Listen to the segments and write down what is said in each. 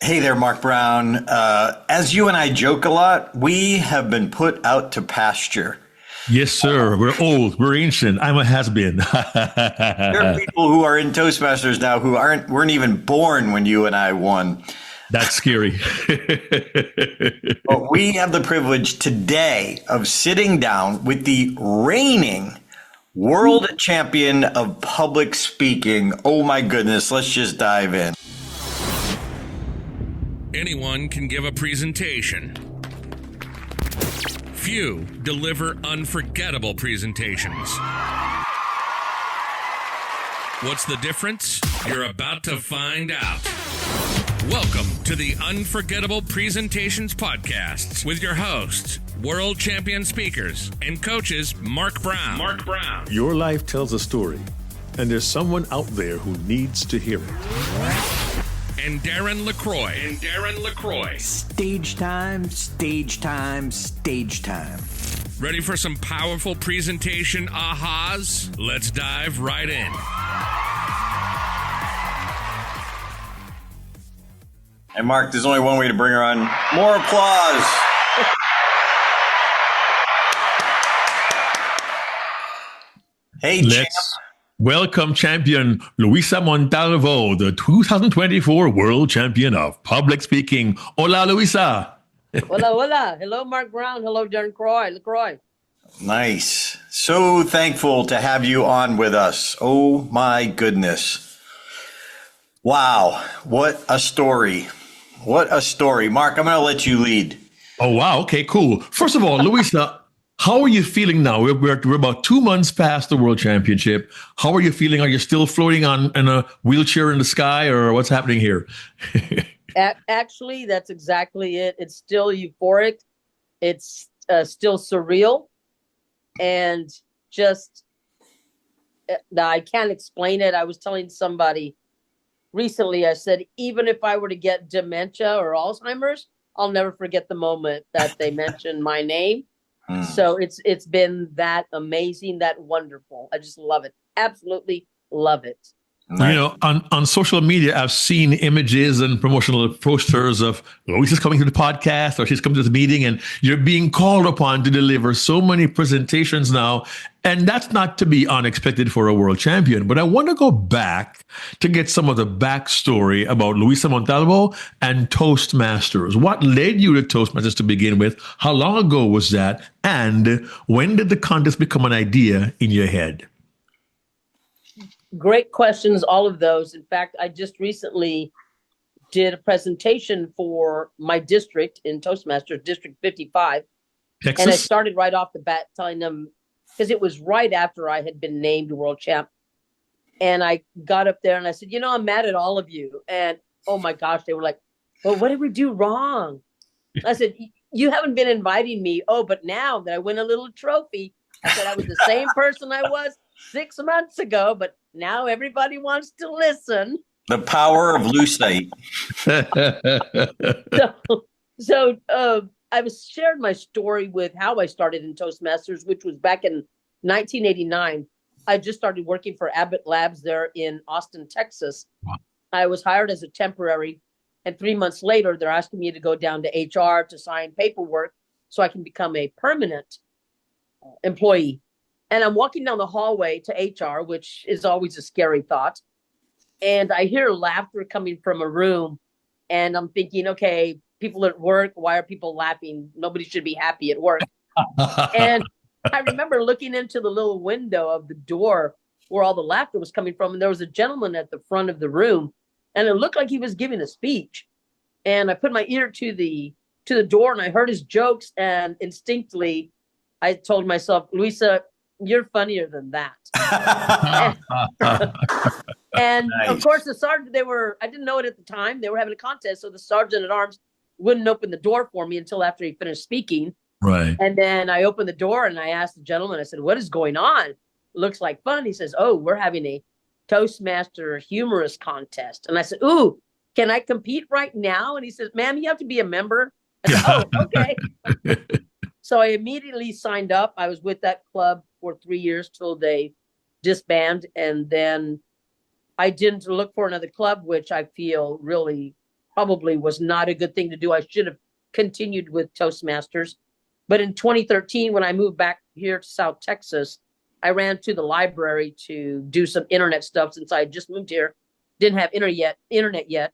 Hey there, Mark Brown. As you and I joke a lot, we have been put out to pasture. Yes, sir. We're old. We're ancient. I'm a has-been. There are people who are in Toastmasters now who weren't even born when you and I won. That's scary. But we have the privilege today of sitting down with the reigning world champion of public speaking. Oh my goodness, let's just dive in. Anyone can give a presentation. Few deliver unforgettable presentations. What's the difference? You're about to find out. Welcome to the Unforgettable Presentations Podcasts with your hosts, world champion speakers and coaches Mark Brown. Your life tells a story, and there's someone out there who needs to hear it. And Darren LaCroix. Stage time, stage time, stage time. Ready for some powerful presentation ahas? Let's dive right in. And Mark, there's only one way to bring her on. More applause. Hey, champ. Welcome, champion Luisa Montalvo, the 2024 world champion of public speaking. Hola, Luisa. Hola. Hello, Mark Brown. Hello, Darren LaCroix. Nice. So thankful to have you on with us. Oh, my goodness. Wow. What a story. What a story. Mark, I'm going to let you lead. Oh, wow. Okay, cool. First of all, Luisa, how are you feeling now? We're about 2 months past the World Championship. How are you feeling? Are you still floating in a wheelchair in the sky, or what's happening here? Actually, that's exactly it. It's still euphoric. It's still surreal. And just, I can't explain it. I was telling somebody recently, I said, even if I were to get dementia or Alzheimer's, I'll never forget the moment that they mentioned my name. So it's been that amazing, that wonderful. I just love it. Absolutely love it. You know, on social media, I've seen images and promotional posters of Luisa's coming to the podcast or she's coming to the meeting, and you're being called upon to deliver so many presentations now. And that's not to be unexpected for a world champion. But I want to go back to get some of the backstory about Luisa Montalvo and Toastmasters. What led you to Toastmasters to begin with? How long ago was that? And when did the contest become an idea in your head? Great questions, all of those. In fact, I just recently did a presentation for my district in Toastmasters, District 55. Texas? And I started right off the bat telling them, because it was right after I had been named world champ. And I got up there and I said, I'm mad at all of you. And oh my gosh, they were like, well, what did we do wrong? I said, you haven't been inviting me. Oh, but now that I win a little trophy, I said I was the same person I was 6 months ago, but now everybody wants to listen. The power of Lucite. So I was shared my story with how I started in Toastmasters, which was back in 1989. I just started working for Abbott Labs there in Austin, Texas. Wow. I was hired as a temporary, and 3 months later, they're asking me to go down to HR to sign paperwork so I can become a permanent employee. And I'm walking down the hallway to HR, which is always a scary thought. And I hear laughter coming from a room. And I'm thinking, okay, people at work, why are people laughing? Nobody should be happy at work. And I remember looking into the little window of the door where all the laughter was coming from. And there was a gentleman at the front of the room. And it looked like he was giving a speech. And I put my ear to the door and I heard his jokes. And instinctively, I told myself, Luisa, you're funnier than that. And nice. Of course, the sergeant, I didn't know it at the time. They were having a contest. So the sergeant at arms wouldn't open the door for me until after he finished speaking. Right. And then I opened the door and I asked the gentleman, I said, what is going on? Looks like fun. He says, oh, we're having a Toastmaster humorous contest. And I said, ooh, can I compete right now? And he says, ma'am, you have to be a member. I said, oh, okay. So I immediately signed up. I was with that club for 3 years till they disbanded. And then I didn't look for another club, which I feel really probably was not a good thing to do. I should have continued with Toastmasters. But in 2013, when I moved back here to South Texas, I ran to the library to do some internet stuff since I had just moved here. Didn't have internet yet.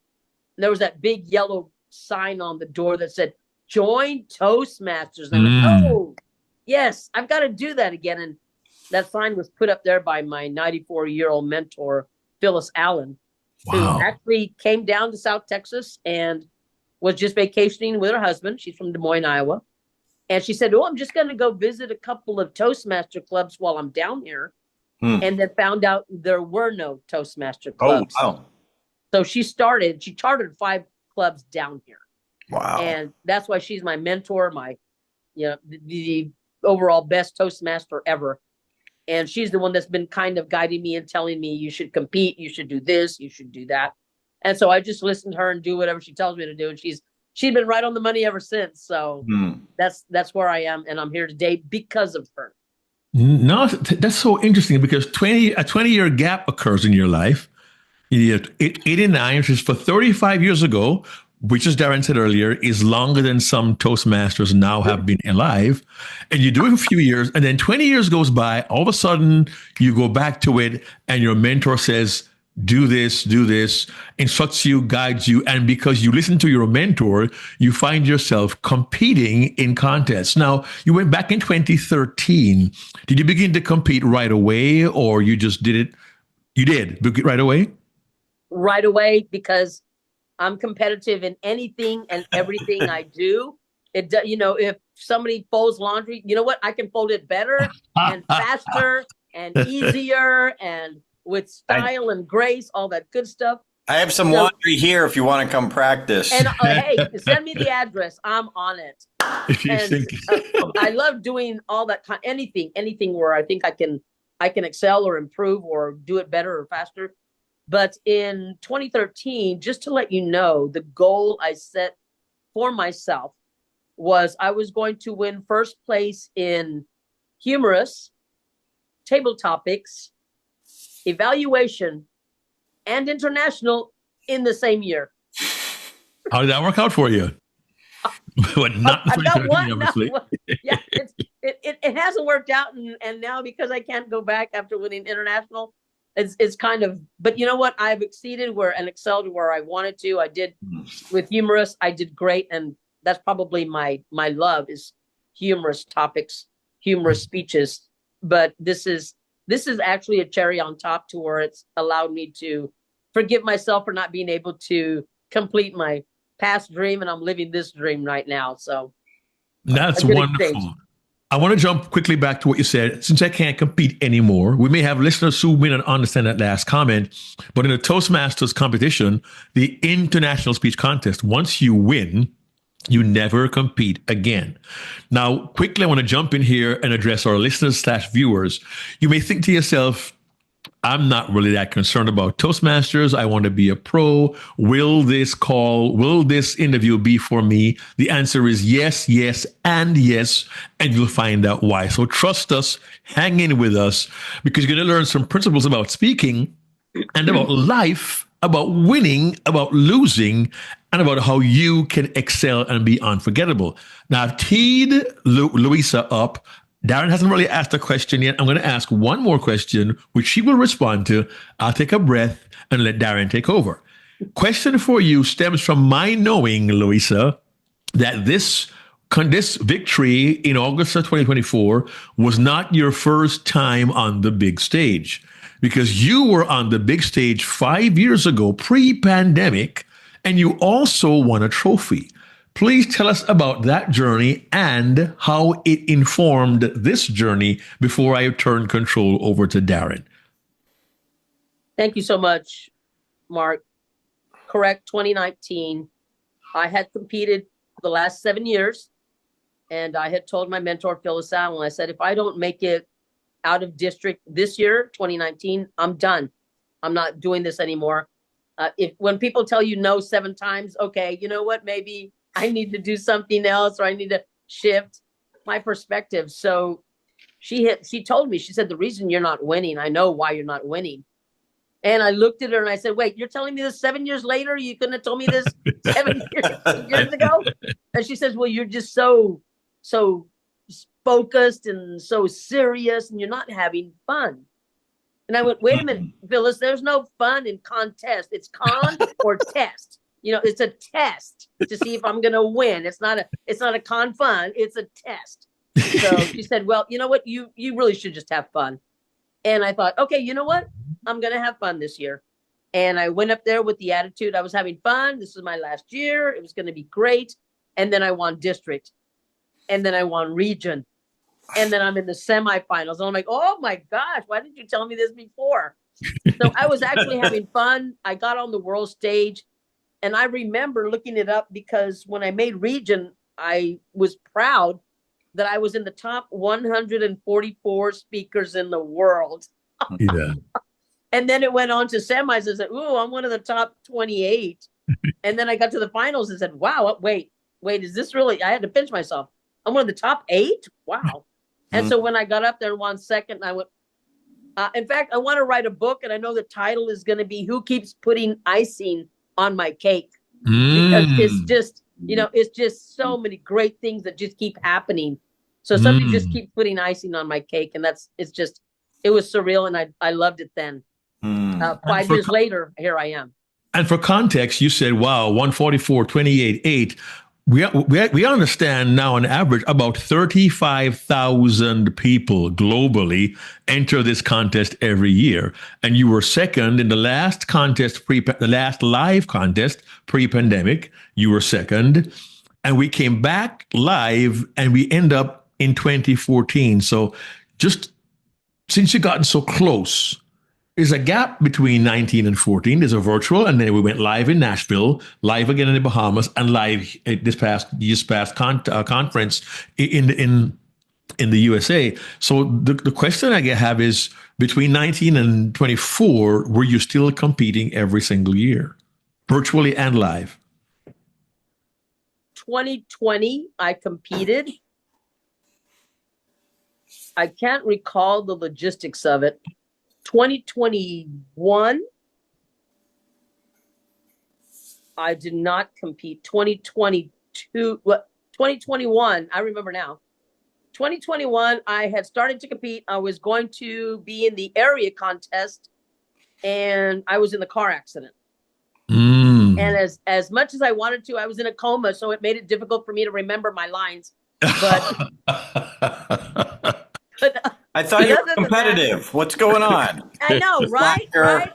And there was that big yellow sign on the door that said, "Join Toastmasters." And I'm like, oh, yes, I've got to do that again. And that sign was put up there by my 94-year-old mentor, Phyllis Allen, who actually came down to South Texas and was just vacationing with her husband. She's from Des Moines, Iowa. And she said, "Oh, I'm just going to go visit a couple of Toastmaster clubs while I'm down here." And then found out there were no Toastmaster clubs. Oh, wow. So she chartered 5 clubs down here. Wow. And that's why she's my mentor, the overall best Toastmaster ever. And she's the one that's been kind of guiding me and telling me, you should compete, you should do this, you should do that. And so I just listen to her and do whatever she tells me to do. And she's been right on the money ever since. So that's where I am. And I'm here today because of her. No, that's so interesting because a 20-year gap occurs in your life. 89, which is for 35 years ago, which, as Darren said earlier, is longer than some Toastmasters now have been alive. And you do it for a few years, and then 20 years goes by. All of a sudden, you go back to it, and your mentor says, do this, instructs you, guides you. And because you listen to your mentor, you find yourself competing in contests. Now, you went back in 2013. Did you begin to compete right away, or you just did it? You did right away? Right away, because I'm competitive in anything and everything I do. If somebody folds laundry, you know what? I can fold it better and faster and easier and with style and grace, all that good stuff. I have some laundry here if you want to come practice. And hey, send me the address. I'm on it. I love doing all that anything where I think I can excel or improve or do it better or faster. But in 2013, just to let you know, the goal I set for myself was I was going to win first place in humorous, table topics, evaluation, and international in the same year. How did that work out for you? But not I've got one. obviously. Yeah, it hasn't worked out, and now because I can't go back after winning international, it's kind of. But you know what? I've exceeded and excelled where I wanted to. I did with humorous. I did great, and that's probably my love is humorous topics, humorous speeches. But this is actually a cherry on top to where it's allowed me to forgive myself for not being able to complete my past dream, and I'm living this dream right now. So that's wonderful. Exchange. I want to jump quickly back to what you said. Since I can't compete anymore, we may have listeners who may not understand that last comment, but in a Toastmasters competition, the international speech contest, once you win, you never compete again. Now, quickly, I want to jump in here and address our listeners/viewers. You may think to yourself, I'm not really that concerned about Toastmasters. I want to be a pro. Will this interview be for me? The answer is yes, yes, and yes, and you'll find out why. So trust us, hang in with us, because you're going to learn some principles about speaking and about life, about winning, about losing, and about how you can excel and be unforgettable. Now, I've teed Luisa up. Darren hasn't really asked a question yet. I'm going to ask one more question, which she will respond to. I'll take a breath and let Darren take over. Question for you stems from my knowing, Luisa, that this victory in August of 2024 was not your first time on the big stage, because you were on the big stage 5 years ago, pre-pandemic, and you also won a trophy. Please tell us about that journey and how it informed this journey before I turn control over to Darren. Thank you so much, Mark. Correct, 2019. I had competed for the last 7 years, and I had told my mentor, Phyllis Allen, I said, if I don't make it out of district this year, 2019, I'm done. I'm not doing this anymore. When people tell you no 7 times, okay, you know what, maybe I need to do something else, or I need to shift my perspective. So she told me, she said, the reason you're not winning, I know why you're not winning. And I looked at her and I said, wait, you're telling me this 7 years later? You couldn't have told me this 7 years ago? And she says, well, you're just so focused and so serious and you're not having fun. And I went, wait a minute, Phyllis, there's no fun in contest. It's con or test. It's a test to see if I'm going to win. It's not a con fun. It's a test. So she said, well, you know what? You really should just have fun. And I thought, okay, you know what? I'm going to have fun this year. And I went up there with the attitude I was having fun. This was my last year. It was going to be great. And then I won district. And then I won region. And then I'm in the semifinals. And I'm like, oh my gosh, why didn't you tell me this before? So I was actually having fun. I got on the world stage. And I remember looking it up because when I made region, I was proud that I was in the top 144 speakers in the world. Yeah. And then it went on to semis and said, ooh, I'm one of the top 28. And then I got to the finals and said, wow, wait, is this really, I had to pinch myself. I'm one of the top 8? Wow. And so when I got up there and won second, I went, in fact, I want to write a book, and I know the title is going to be Who Keeps Putting Icing on My Cake? Because it's just, it's just so many great things that just keep happening. So somebody just keeps putting icing on my cake, and it was surreal, and I loved it then. 5 years later, here I am. And for context, you said, wow, 144, 28, 8. We understand now on average about 35,000 people globally enter this contest every year. And you were second in the last contest, the last live contest pre-pandemic. You were second. And we came back live and we end up in 2014. So just since you've gotten so close, there's a gap between 19 and 14. There's a virtual, and then we went live in Nashville, live again in the Bahamas, and live this past conference in the USA. So the question I have is, between 19 and 24, were you still competing every single year, virtually and live? 2020, I competed. I can't recall the logistics of it. 2021, I did not compete. 2021, I remember now. 2021, I had started to compete. I was going to be in the area contest, and I was in the car accident. And as much as I wanted to, I was in a coma, so it made it difficult for me to remember my lines. But I thought you were competitive. What's going on? I know, right? Right?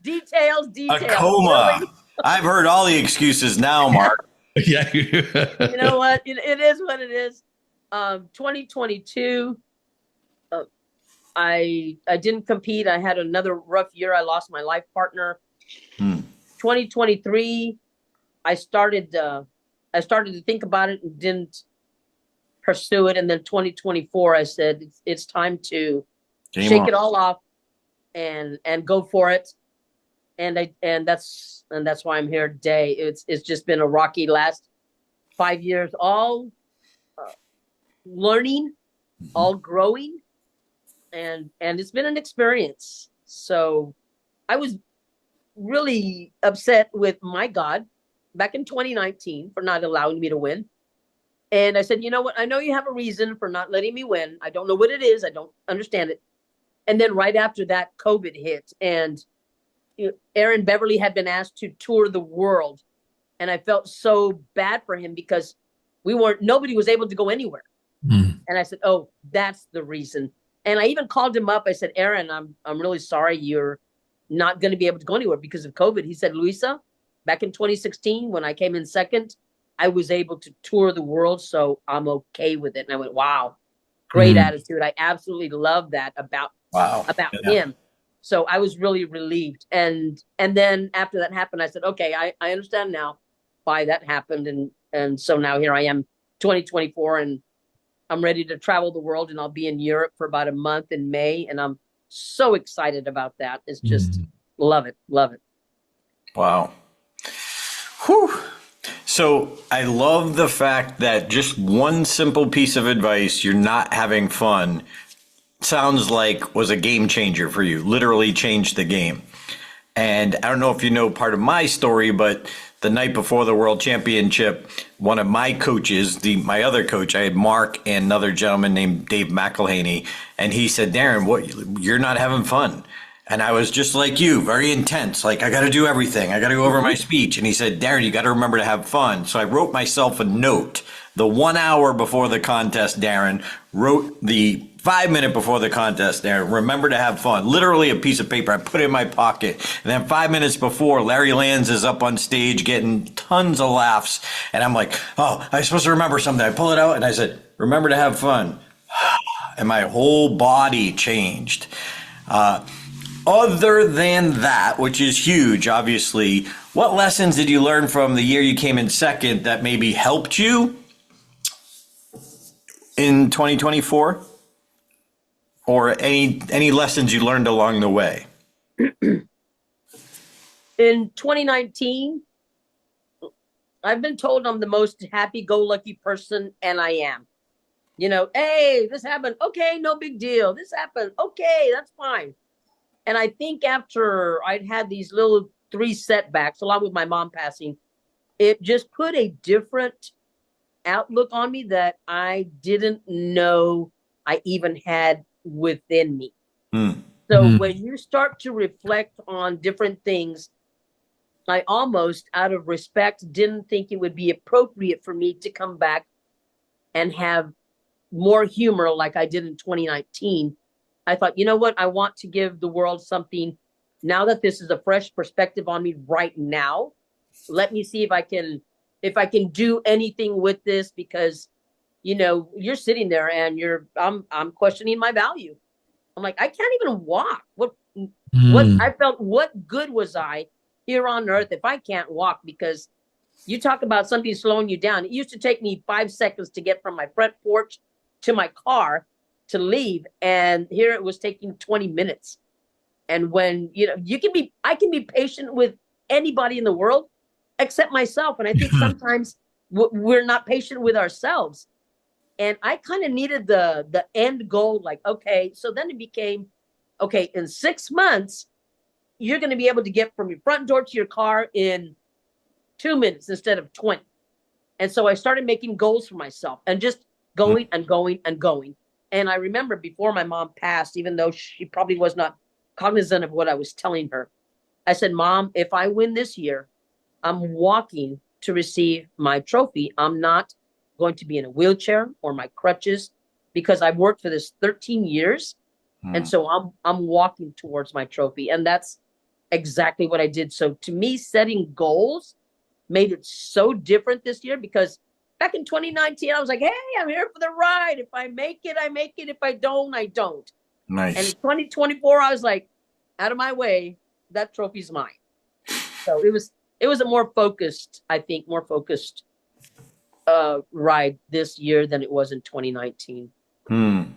Details. A coma. I've heard all the excuses now, Mark. Yeah. You know what? It is what it is. 2022, I didn't compete. I had another rough year. I lost my life partner. 2023, I started to think about it and didn't pursue it. And then 2024, I said, it's time to shake it all off and go for it. And that's why I'm here today. It's just been a rocky last 5 years, all learning, all growing, and it's been an experience. So I was really upset with my God back in 2019 for not allowing me to win. And I said, you know what? I know you have a reason for not letting me win. I don't know what it is. I don't understand it. And then right after that, COVID hit, and Aaron Beverly had been asked to tour the world. And I felt so bad for him because nobody was able to go anywhere. And I said, oh, that's the reason. And I even called him up. I said, Aaron, I'm really sorry you're not going to be able to go anywhere because of COVID. He said, Luisa, back in 2016, when I came in second, I was able to tour the world, so I'm okay with it. And I went, wow, great attitude. I absolutely love that about him. So I was really relieved. And then after that happened, I said, okay, I understand now why that happened. And so now here I am, 2024, and I'm ready to travel the world, and I'll be in Europe for about a month in May. And I'm so excited about that. It's just love it. Wow. Whew. So I love the fact that just one simple piece of advice, you're not having fun, sounds like was a game changer for you, literally changed the game. And I don't know if you know part of my story, but the night before the World Championship, one of my coaches, my other coach, I had Mark and another gentleman named Dave McElhaney, and he said, Darren, you're not having fun. And I was just like you, very intense. Like, I got to do everything. I got to go over my speech. And he said, Darren, you got to remember to have fun. So I wrote myself a note the 1 hour before the contest, Darren, wrote the 5 minute before the contest, Darren, remember to have fun. Literally a piece of paper. I put it in my pocket. And then 5 minutes before, Larry Lands is up on stage getting tons of laughs. And I'm like, oh, I'm supposed to remember something. I pull it out and I said, remember to have fun. And my whole body changed. Other than that, which is huge, obviously, what lessons did you learn from the year you came in second that maybe helped you in 2024? Or any lessons you learned along the way? In 2019, I've been told I'm the most happy-go-lucky person, and I am. You know, hey, this happened. Okay, no big deal. This happened. Okay, that's fine. And I think after I'd had these little 3 setbacks, along with my mom passing, it just put a different outlook on me that I didn't know I even had within me. So when you start to reflect on different things, I almost, out of respect, didn't think it would be appropriate for me to come back and have more humor like I did in 2019. I thought, you know what? I want to give the world something now that this is a fresh perspective on me right now. Let me see if I can do anything with this, because, you know, you're sitting there and I'm questioning my value. I'm like, I can't even walk. What I felt, what good was I here on earth if I can't walk? Because you talk about something slowing you down. It used to take me 5 seconds to get from my front porch to my car to leave, and here it was taking 20 minutes. And when, you know, I can be patient with anybody in the world except myself. And I think sometimes we're not patient with ourselves. And I kind of needed the end goal. Like, okay, so then it became, okay, in 6 months, you're going to be able to get from your front door to your car in 2 minutes instead of 20. And so I started making goals for myself and just going and going and going. And I remember before my mom passed, even though she probably was not cognizant of what I was telling her, I said, Mom, if I win this year, I'm walking to receive my trophy. I'm not going to be in a wheelchair or my crutches, because I've worked for this 13 years. And so I'm walking towards my trophy. And that's exactly what I did. So to me, setting goals made it so different this year, because back in 2019, I was like, hey, I'm here for the ride. If I make it, I make it. If I don't, I don't. Nice. And in 2024, I was like, out of my way, that trophy's mine. So it was a more focused ride this year than it was in 2019. And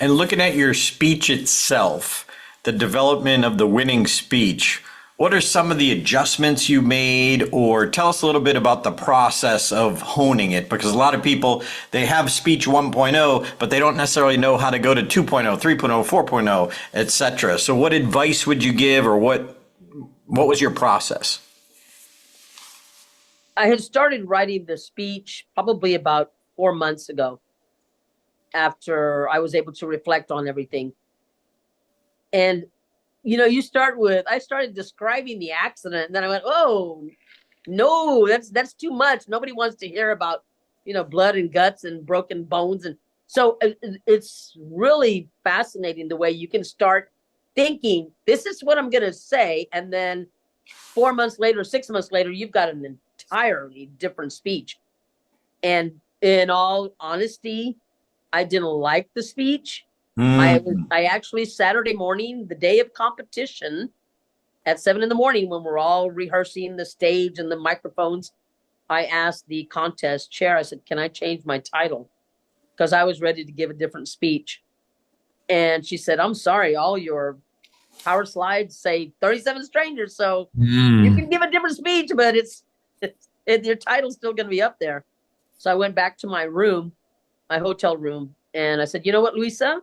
looking at your speech itself, the development of the winning speech, what are some of the adjustments you made, or tell us a little bit about the process of honing it? Because a lot of people, they have speech 1.0, but they don't necessarily know how to go to 2.0, 3.0, 4.0, etc. So what advice would you give, or what was your process? I had started writing the speech probably about 4 months ago, after I was able to reflect on everything. And, you know, I started describing the accident, and then I went, oh, no, that's too much. Nobody wants to hear about, you know, blood and guts and broken bones. And so it's really fascinating the way you can start thinking, this is what I'm going to say. And then 4 months later, 6 months later, you've got an entirely different speech. And in all honesty, I didn't like the speech. I actually, Saturday morning, the day of competition, at 7 a.m, when we're all rehearsing the stage and the microphones, I asked the contest chair, I said, can I change my title? Because I was ready to give a different speech. And she said, I'm sorry, all your power slides say 37 strangers, so you can give a different speech, but your title's still going to be up there. So I went back to my hotel room, and I said, you know what, Luisa,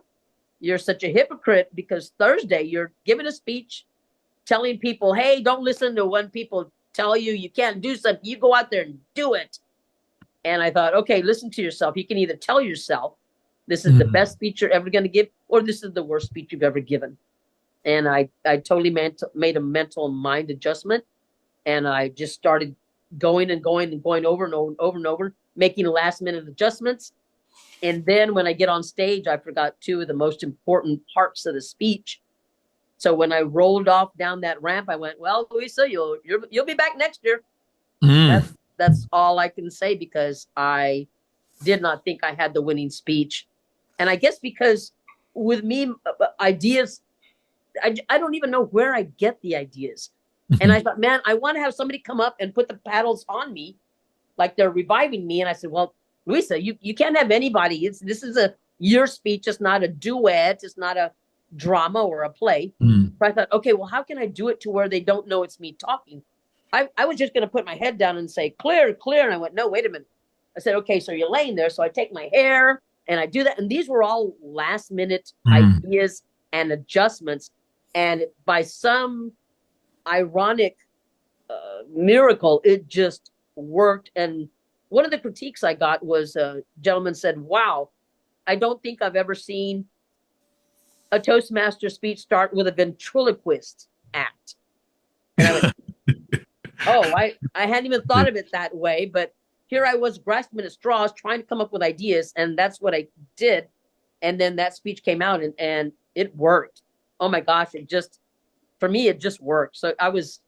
you're such a hypocrite, because Thursday you're giving a speech telling people, hey, don't listen to when people tell you you can't do something. You go out there and do it. And I thought, okay, listen to yourself. You can either tell yourself this is the best speech you're ever going to give, or this is the worst speech you've ever given. And I totally made a mental mind adjustment. And I just started going and going and going over and over, making last minute adjustments. And then when I get on stage, I forgot two of the most important parts of the speech. So when I rolled off down that ramp, I went, well, Luisa, you'll be back next year. That's all I can say, because I did not think I had the winning speech. And I guess because with me, ideas, I don't even know where I get the ideas. And I thought, man, I want to have somebody come up and put the paddles on me like they're reviving me. And I said, well, Luisa, you can't have anybody. This is your speech. It's not a duet. It's not a drama or a play. So I thought, okay, well, how can I do it to where they don't know it's me talking? I was just going to put my head down and say, clear. And I went, no, wait a minute. I said, okay, so you're laying there. So I take my hair and I do that. And these were all last minute ideas and adjustments. And by some ironic miracle, it just worked. And one of the critiques I got was a gentleman said, wow, I don't think I've ever seen a Toastmaster speech start with a ventriloquist act. And I went, oh, I hadn't even thought of it that way, but here I was grasping at straws, trying to come up with ideas, and that's what I did. And then that speech came out, and it worked. Oh my gosh, for me, it just worked. So I was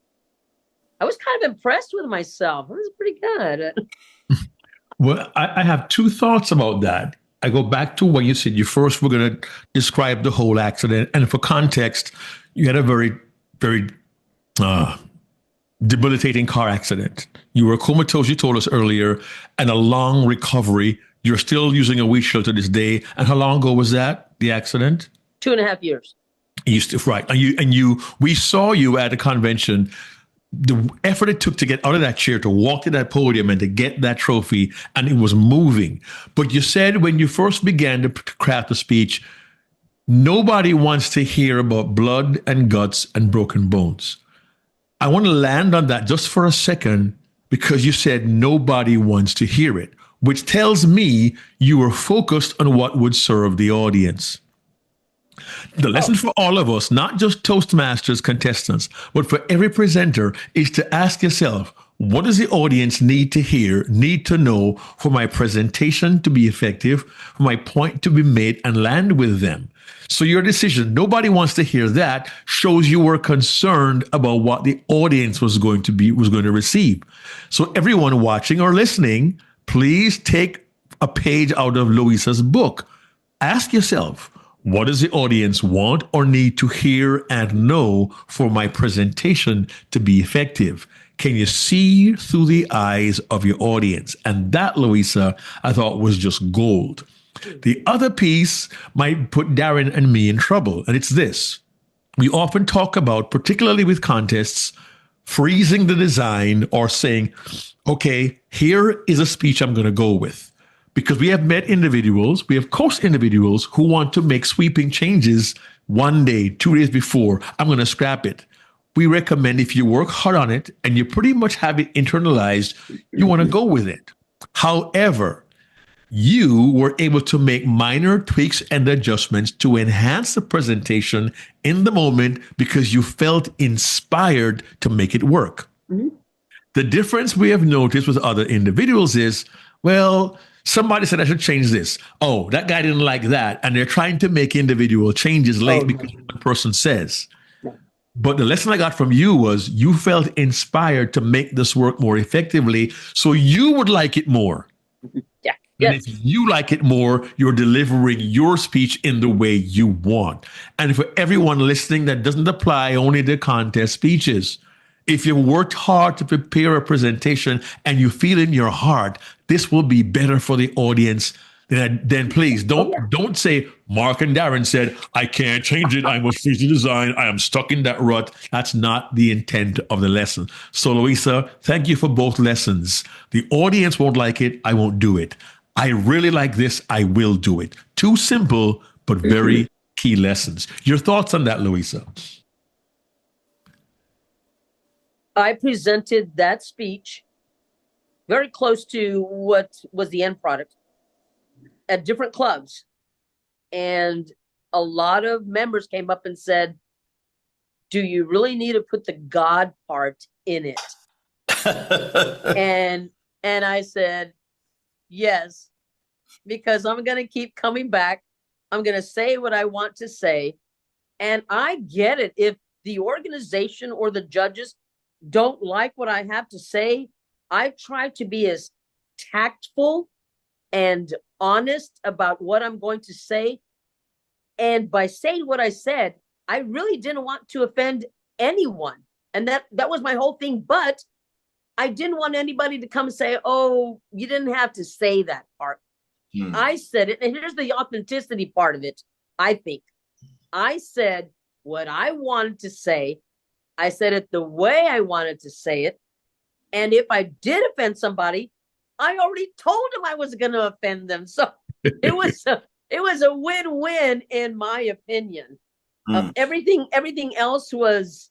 kind of impressed with myself. It was pretty good. Well, I have two thoughts about that. I go back to what you said. You first were going to describe the whole accident. And for context, you had a very, very debilitating car accident. You were comatose, you told us earlier, and a long recovery. You're still using a wheelchair to this day. And how long ago was that, the accident? 2.5 years. Right. And we saw you at a convention. The effort it took to get out of that chair, to walk to that podium and to get that trophy, and it was moving. But you said when you first began to craft the speech, nobody wants to hear about blood and guts and broken bones. I want to land on that just for a second, because you said nobody wants to hear it, which tells me you were focused on what would serve the audience. The lesson for all of us, not just Toastmasters contestants, but for every presenter, is to ask yourself, what does the audience need to hear, need to know for my presentation to be effective, for my point to be made and land with them? So your decision, nobody wants to hear that, shows you were concerned about what the audience was going to receive. So everyone watching or listening, please take a page out of Luisa's book. Ask yourself, what does the audience want or need to hear and know for my presentation to be effective? Can you see through the eyes of your audience? And that, Luisa, I thought was just gold. The other piece might put Darren and me in trouble, and it's this. We often talk about, particularly with contests, freezing the design or saying, okay, here is a speech I'm going to go with. Because we have met individuals, we have coached individuals who want to make sweeping changes one day, 2 days before. I'm going to scrap it. We recommend if you work hard on it and you pretty much have it internalized, you want to go with it. However, you were able to make minor tweaks and adjustments to enhance the presentation in the moment because you felt inspired to make it work. Mm-hmm. The difference we have noticed with other individuals is, well, somebody said I should change this. Oh, that guy didn't like that. And they're trying to make individual changes late because one person says. But the lesson I got from you was you felt inspired to make this work more effectively, so you would like it more. Yeah. And Yes. if you like it more, you're delivering your speech in the way you want. And for everyone listening, that doesn't apply only to contest speeches. If you worked hard to prepare a presentation and you feel in your heart, this will be better for the audience, then please don't say, Mark and Darren said, I can't change it. I must freeze the design. I am stuck in that rut. That's not the intent of the lesson. So, Luisa, thank you for both lessons. The audience won't like it. I won't do it. I really like this. I will do it. Two simple, but very key lessons. Your thoughts on that, Luisa? I presented that speech very close to what was the end product at different clubs. And a lot of members came up and said, do you really need to put the God part in it? and I said, yes, because I'm going to keep coming back. I'm going to say what I want to say. And I get it. If the organization or the judges don't like what I have to say, I've tried to be as tactful and honest about what I'm going to say. And by saying what I said, I really didn't want to offend anyone. And that was my whole thing. But I didn't want anybody to come and say, oh, you didn't have to say that part. I said it. And here's the authenticity part of it, I think. I said what I wanted to say. I said it the way I wanted to say it. And if I did offend somebody, I already told them I was going to offend them. So it was a win-win in my opinion. Everything else was,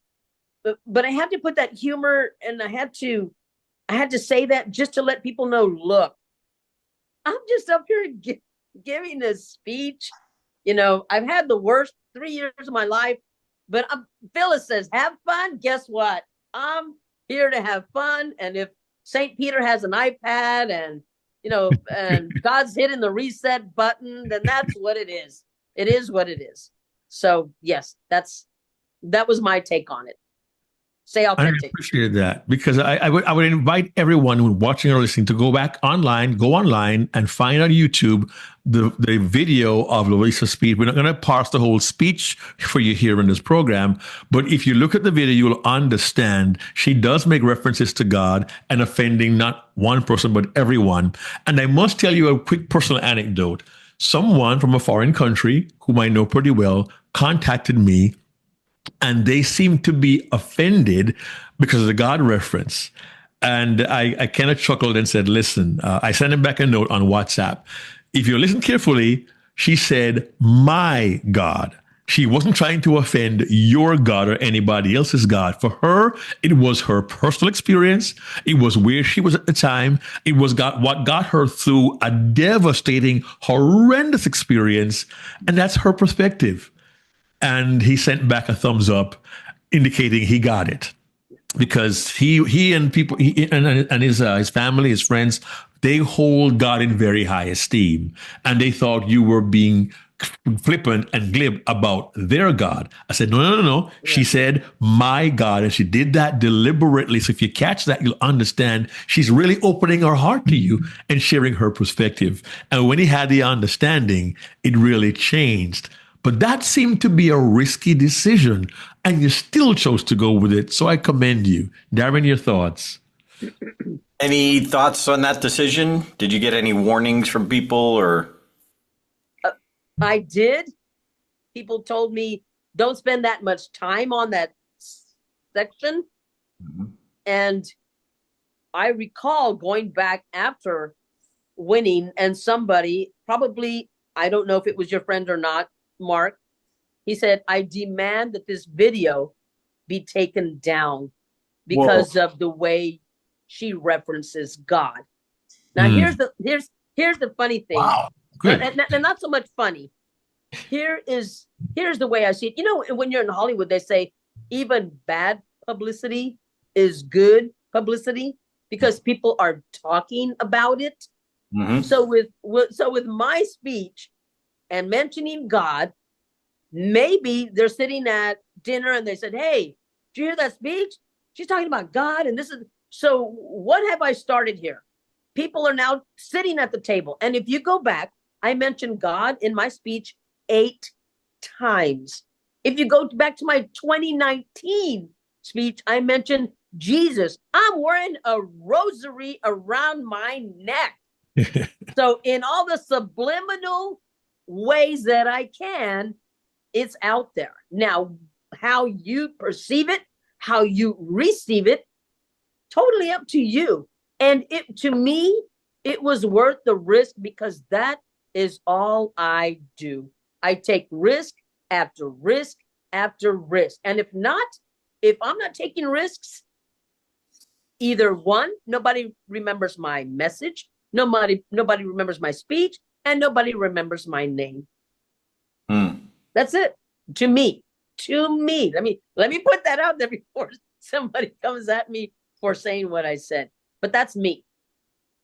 but I had to put that humor, and I had to say that just to let people know, look, I'm just up here giving a speech. You know, I've had the worst 3 years of my life, but Phyllis says, have fun. Guess what? I'm here to have fun. And if St. Peter has an iPad and, you know, and God's hitting the reset button, then that's what it is. It is what it is. So yes, that was my take on it. Stay authentic. I appreciate that, because I would invite everyone who watching or listening to go online and find on YouTube the video of Luisa's speech. We're not going to parse the whole speech for you here in this program, but if you look at the video, you'll understand she does make references to God and offending not one person, but everyone. And I must tell you a quick personal anecdote. Someone from a foreign country whom I know pretty well contacted me, and they seemed to be offended because of the God reference. And I kind of chuckled and said, listen, I sent him back a note on WhatsApp. If you listen carefully, she said, my God. She wasn't trying to offend your God or anybody else's God. For her, it was her personal experience. It was where she was at the time. It was what got her through a devastating, horrendous experience. And that's her perspective. And he sent back a thumbs up indicating he got it, because he and people and his family, his friends, they hold God in very high esteem, and they thought you were being flippant and glib about their God. I said, no. Yeah. She said, my God. And she did that deliberately. So if you catch that, you'll understand she's really opening her heart to you and sharing her perspective. And when he had the understanding, it really changed. But that seemed to be a risky decision, and you still chose to go with it. So I commend you. Darren, your thoughts? Any thoughts on that decision? Did you get any warnings from people or? I did. People told me, don't spend that much time on that section. Mm-hmm. And I recall going back after winning, and somebody, probably, I don't know if it was your friend or not, Mark, he said, I demand that this video be taken down because of the way she references God. Now, here's the funny thing. Wow. Good. And not so much funny. Here's the way I see it. You know, when you're in Hollywood, they say even bad publicity is good publicity because people are talking about it. Mm-hmm. So with my speech and mentioning God, maybe they're sitting at dinner and they said, hey, did you hear that speech? She's talking about God. And this is, so what have I started here? People are now sitting at the table. And if you go back, I mentioned God in my speech 8 times. If you go back to my 2019 speech, I mentioned Jesus. I'm wearing a rosary around my neck. So in all the subliminal ways that I can, it's out there. Now, how you perceive it, how you receive it, totally up to you. And to me, it was worth the risk because that is all I do. I take risk after risk after risk. And if I'm not taking risks, either one, nobody remembers my message, nobody remembers my speech, and nobody remembers my name. That's it. To me. Let me put that out there before somebody comes at me for saying what I said. But that's me.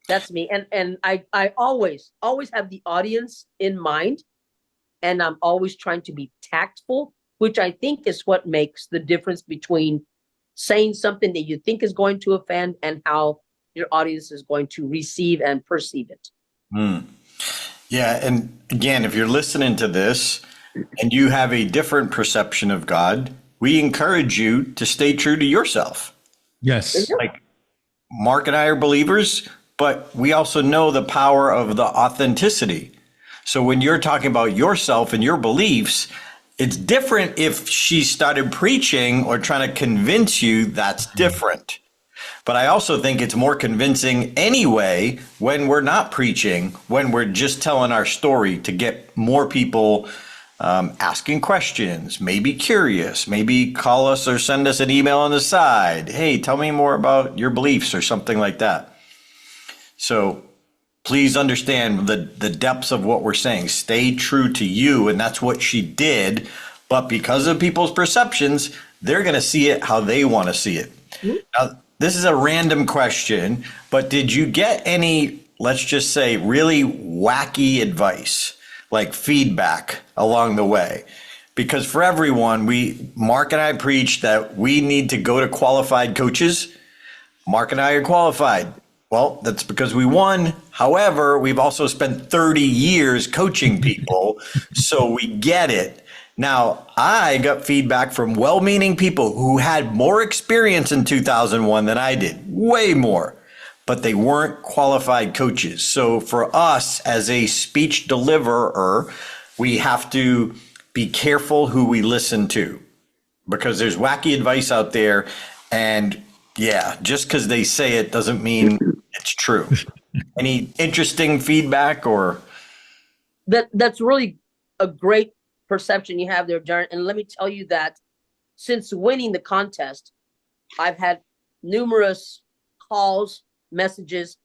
That's me. And I always have the audience in mind. And I'm always trying to be tactful, which I think is what makes the difference between saying something that you think is going to offend and how your audience is going to receive and perceive it. Yeah. And again, if you're listening to this and you have a different perception of God, we encourage you to stay true to yourself. Yes. Like Mark and I are believers, but we also know the power of the authenticity. So when you're talking about yourself and your beliefs, it's different if she started preaching or trying to convince you. That's different. But I also think it's more convincing anyway when we're not preaching, when we're just telling our story to get more people asking questions, maybe curious, maybe call us or send us an email on the side. Hey, tell me more about your beliefs or something like that. So please understand the depths of what we're saying. Stay true to you. And that's what she did. But because of people's perceptions, they're going to see it how they want to see it. Now, this is a random question, but did you get any, let's just say, really wacky advice, like feedback along the way? Because for everyone, Mark and I preach that we need to go to qualified coaches. Mark and I are qualified. Well, that's because we won. However, we've also spent 30 years coaching people, so we get it. Now, I got feedback from well-meaning people who had more experience in 2001 than I did, way more, but they weren't qualified coaches. So for us as a speech deliverer, we have to be careful who we listen to because there's wacky advice out there. And yeah, just because they say it doesn't mean it's true. Any interesting feedback or? That's really a great perception you have there, Darren. And let me tell you that since winning the contest, I've had numerous calls, messages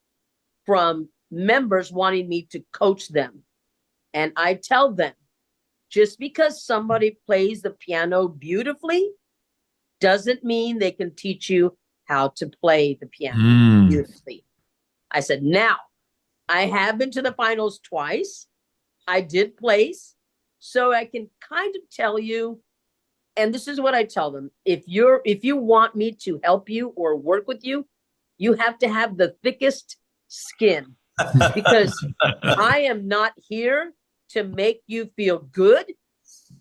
from members wanting me to coach them. And I tell them, just because somebody plays the piano beautifully doesn't mean they can teach you how to play the piano beautifully. I said, now, I have been to the finals twice. I did place. So I can kind of tell you, and this is what I tell them. If you want me to help you or work with you, you have to have the thickest skin because I am not here to make you feel good.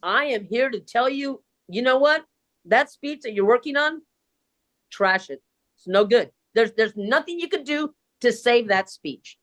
I am here to tell you, you know what? That speech that you're working on, trash it. It's no good. There's nothing you can do to save that speech.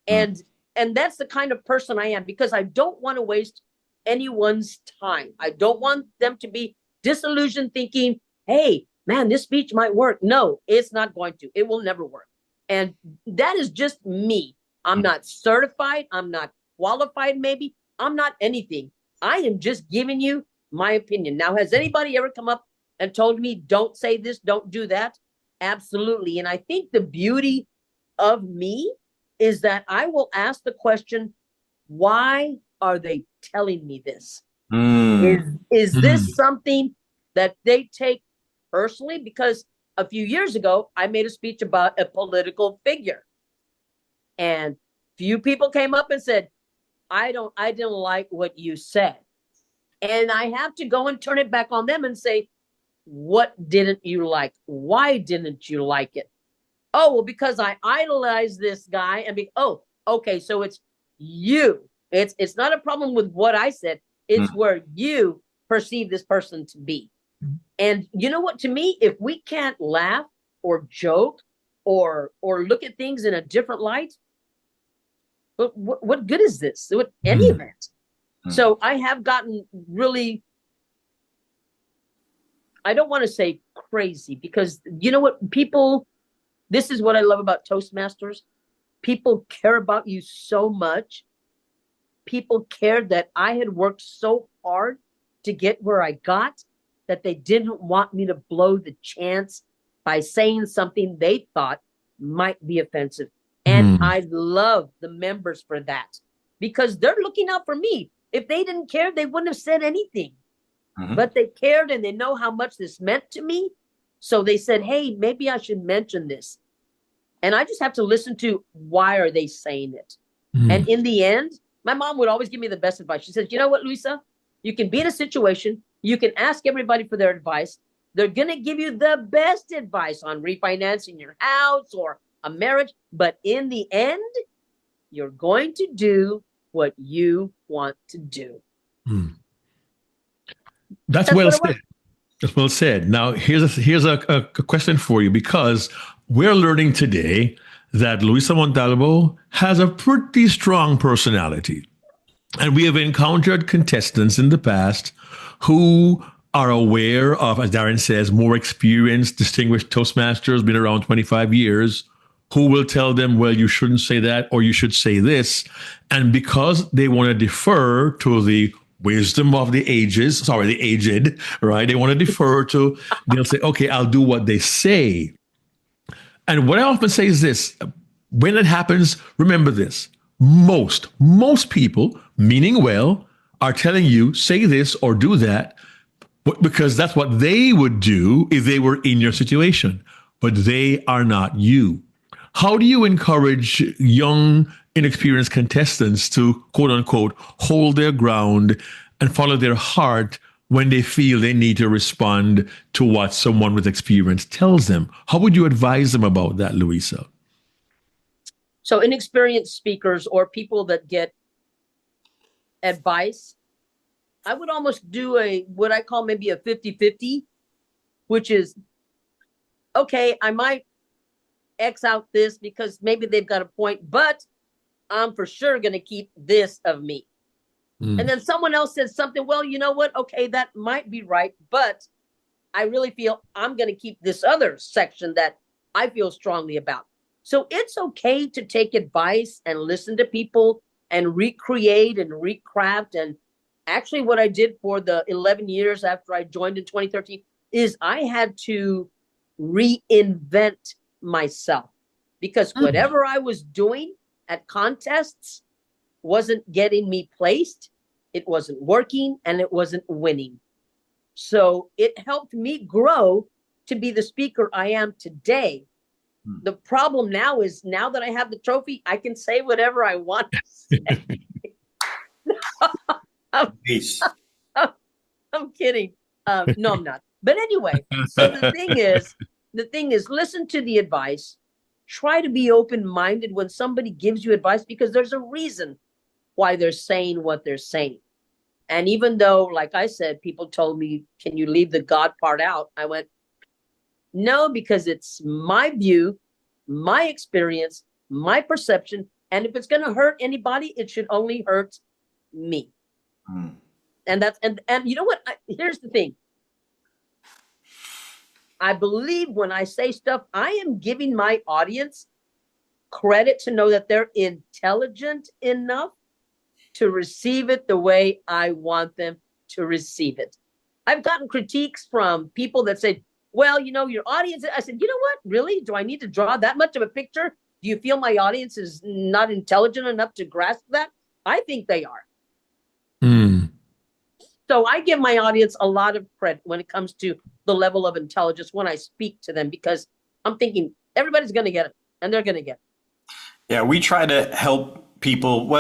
And that's the kind of person I am because I don't want to waste anyone's time. I don't want them to be disillusioned thinking, hey, man, this speech might work. No, it's not going to. It will never work. And that is just me. I'm not certified. I'm not qualified, maybe. I'm not anything. I am just giving you my opinion. Now, has anybody ever come up and told me, don't say this, don't do that? Absolutely. And I think the beauty of me is that I will ask the question, why are they telling me this? Is this something that they take personally? Because a few years ago, I made a speech about a political figure. And few people came up and said, I didn't like what you said. And I have to go and turn it back on them and say, what didn't you like? Why didn't you like it? Oh, well, because I idolize this guy and okay, so it's you. It's not a problem with what I said. It's where you perceive this person to be. And you know what? To me, if we can't laugh or joke or look at things in a different light, what good is this? Any of it? So I have gotten really, I don't want to say crazy because you know what? People, this is what I love about Toastmasters. People care about you so much. People cared that I had worked so hard to get where I got that they didn't want me to blow the chance by saying something they thought might be offensive. And I love the members for that because they're looking out for me. If they didn't care, they wouldn't have said anything. But they cared and they know how much this meant to me. So they said, hey, maybe I should mention this. And I just have to listen to why are they saying it. And in the end, my mom would always give me the best advice. She says, you know what, Luisa? You can be in a situation. You can ask everybody for their advice. They're going to give you the best advice on refinancing your house or a marriage. But in the end, you're going to do what you want to do. That's well said. That's well said. Now, here's a question for you, because we're learning today that Luisa Montalvo has a pretty strong personality. And we have encountered contestants in the past who are aware of, as Darren says, more experienced, distinguished Toastmasters, been around 25 years, who will tell them, well, you shouldn't say that, or you should say this. And because they want to defer to the wisdom of the aged, right? They want to defer to, they'll say, okay, I'll do what they say. And what I often say is this: when it happens, remember this. Most people, meaning well, are telling you, say this or do that, because that's what they would do if they were in your situation. But they are not you. How do you encourage young, inexperienced contestants to, quote unquote, hold their ground and follow their heart when they feel they need to respond to what someone with experience tells them? How would you advise them about that, Luisa? So inexperienced speakers or people that get advice, I would almost do what I call maybe a 50-50, which is, okay, I might X out this because maybe they've got a point, but I'm for sure going to keep this of me. And then someone else says something, well, you know what? Okay, that might be right, but I really feel I'm going to keep this other section that I feel strongly about. So it's okay to take advice and listen to people and recreate and recraft. And actually what I did for the 11 years after I joined in 2013 is I had to reinvent myself because whatever I was doing at contests wasn't getting me placed, it wasn't working, and it wasn't winning. So it helped me grow to be the speaker I am today. The problem now is, now that I have the trophy, I can say whatever I want to say. I'm kidding. No, I'm not. But anyway, so the thing is, listen to the advice. Try to be open-minded when somebody gives you advice, because there's a reason why they're saying what they're saying. And even though, like I said, people told me, can you leave the God part out? I went, no, because it's my view, my experience, my perception. And if it's going to hurt anybody, it should only hurt me. And that's, and you know what? Here's the thing. I believe when I say stuff, I am giving my audience credit to know that they're intelligent enough to receive it the way I want them to receive it. I've gotten critiques from people that say, well, you know, your audience. I said, you know what? Really? Do I need to draw that much of a picture? Do you feel my audience is not intelligent enough to grasp that? I think they are. So I give my audience a lot of credit when it comes to the level of intelligence when I speak to them, because I'm thinking everybody's going to get it, and they're going to get it. Yeah, we try to help people,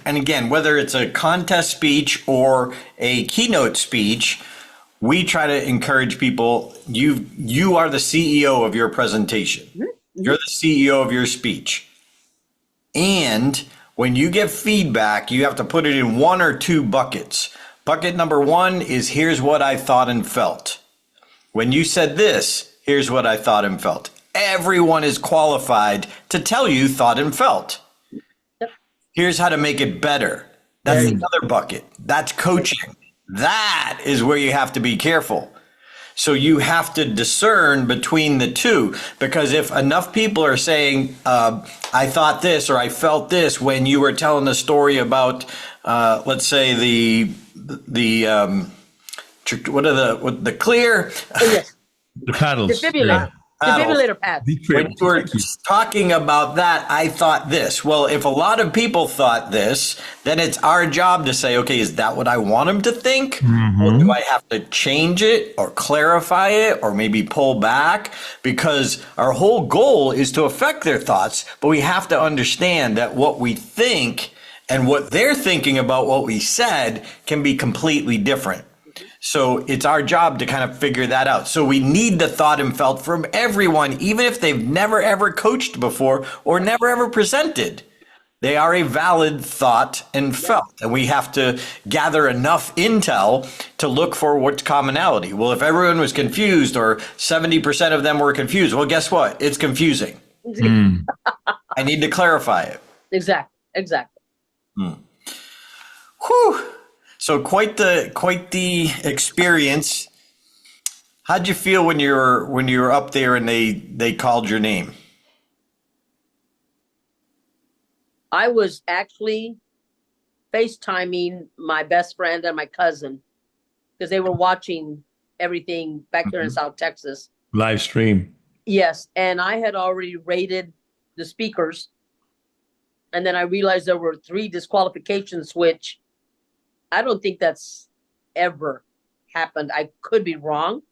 and again, whether it's a contest speech or a keynote speech, we try to encourage people. You are the CEO of your presentation. You're the CEO of your speech. And when you give feedback, you have to put it in one or two buckets. Bucket number one is, here's what I thought and felt. When you said this, here's what I thought and felt. Everyone is qualified to tell you thought and felt. Here's how to make it better. That's the other bucket. That's coaching. That is where you have to be careful. So you have to discern between the two, because if enough people are saying, I thought this or I felt this when you were telling the story about, let's say the clear, the paddles. Defibrillator. Defibrillator pads. When you were talking about that, I thought this. Well, if a lot of people thought this, then it's our job to say, okay, is that what I want them to think? Or do I have to change it or clarify it or maybe pull back? Because our whole goal is to affect their thoughts, but we have to understand that what we think and what they're thinking about what we said can be completely different. So it's our job to kind of figure that out. So we need the thought and felt from everyone, even if they've never ever coached before or never ever presented. They are a valid thought and felt. And we have to gather enough intel to look for what's commonality. Well, if everyone was confused or 70% of them were confused, well, guess what? It's confusing. I need to clarify it. Exactly. Whew. So quite the experience. How'd you feel when you were up there and they called your name? I was actually FaceTiming my best friend and my cousin because they were watching everything back there in South Texas. Live stream. Yes, and I had already rated the speakers, and then I realized there were 3 disqualifications, which I don't think that's ever happened. I could be wrong,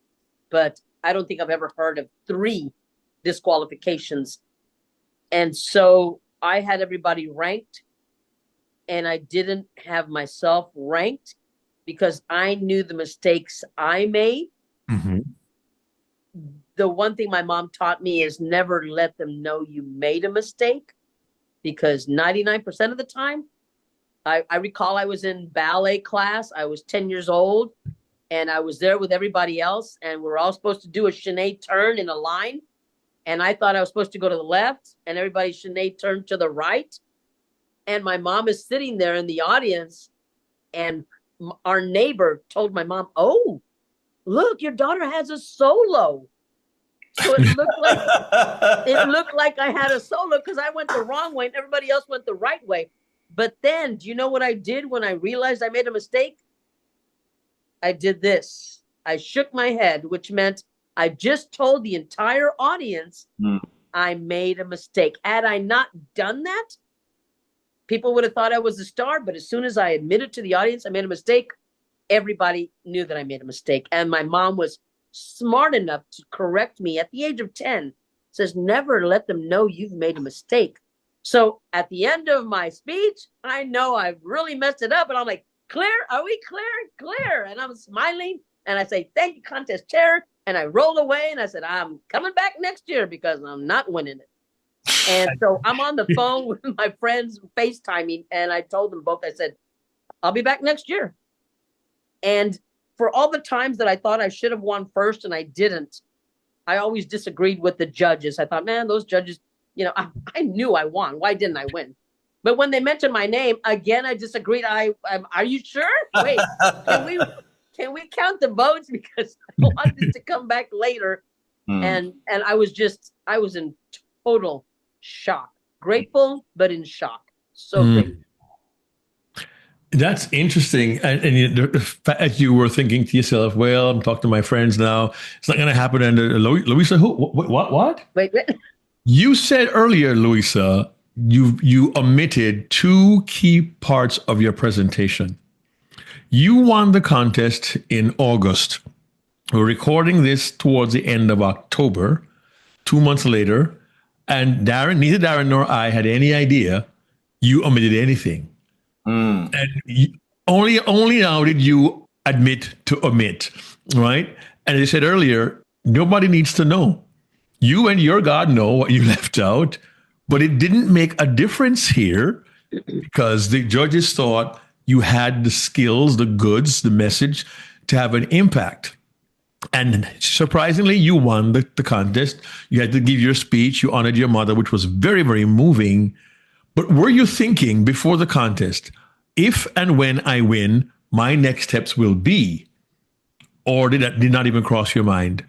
but I don't think I've ever heard of 3 disqualifications. And so I had everybody ranked, and I didn't have myself ranked because I knew the mistakes I made. The one thing my mom taught me is never let them know you made a mistake, because 99% of the time, I recall I was in ballet class. I was 10 years old, and I was there with everybody else, and we're all supposed to do a Sinead turn in a line. And I thought I was supposed to go to the left, and everybody Sinead turned to the right. And my mom is sitting there in the audience, and our neighbor told my mom, "Oh, look, your daughter has a solo." So it looked like I had a solo because I went the wrong way and everybody else went the right way. But then, do you know what I did when I realized I made a mistake? I did this. I shook my head, which meant I just told the entire audience I made a mistake. Had I not done that, people would have thought I was a star. But as soon as I admitted to the audience I made a mistake, everybody knew that I made a mistake. And my mom was smart enough to correct me at the age of 10. Says, never let them know you've made a mistake. So at the end of my speech, I know I've really messed it up. And I'm like, clear? Are we clear? Clear. And I'm smiling. And I say, thank you, contest chair. And I rolled away and I said, I'm coming back next year because I'm not winning it. And so I'm on the phone with my friends FaceTiming. And I told them both, I said, I'll be back next year. And for all the times that I thought I should have won first and I didn't, I always disagreed with the judges. I thought, man, those judges, I knew I won. Why didn't I win? But when they mentioned my name, again, I disagreed. Are you sure? Wait, can we count the votes? Because I wanted to come back later. And I was in total shock. Grateful, but in shock. So grateful. That's interesting. And the fact that you were thinking to yourself, well, I'm talking to my friends now. It's not going to happen. And Luisa, who? What? Wait. You said earlier, Luisa, you omitted 2 key parts of your presentation. You won the contest in August. We're recording this towards the end of October, 2 months later. And neither Darren nor I had any idea you omitted anything. And only now did you admit to omit, right? And as I said earlier, nobody needs to know. You and your God know what you left out, but it didn't make a difference here because the judges thought you had the skills, the goods, the message to have an impact. And surprisingly, you won the contest. You had to give your speech. You honored your mother, which was very, very moving. But were you thinking before the contest, if and when I win, my next steps will be, or did that not even cross your mind?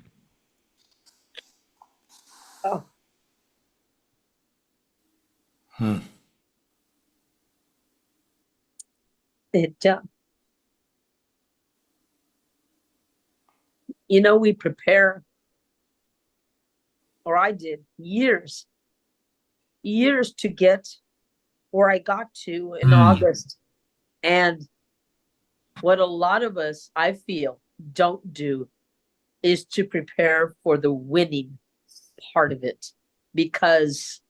Oh. We prepare or I did, years to get where I got to in August. And what a lot of us, I feel, don't do is to prepare for the winning part of it, because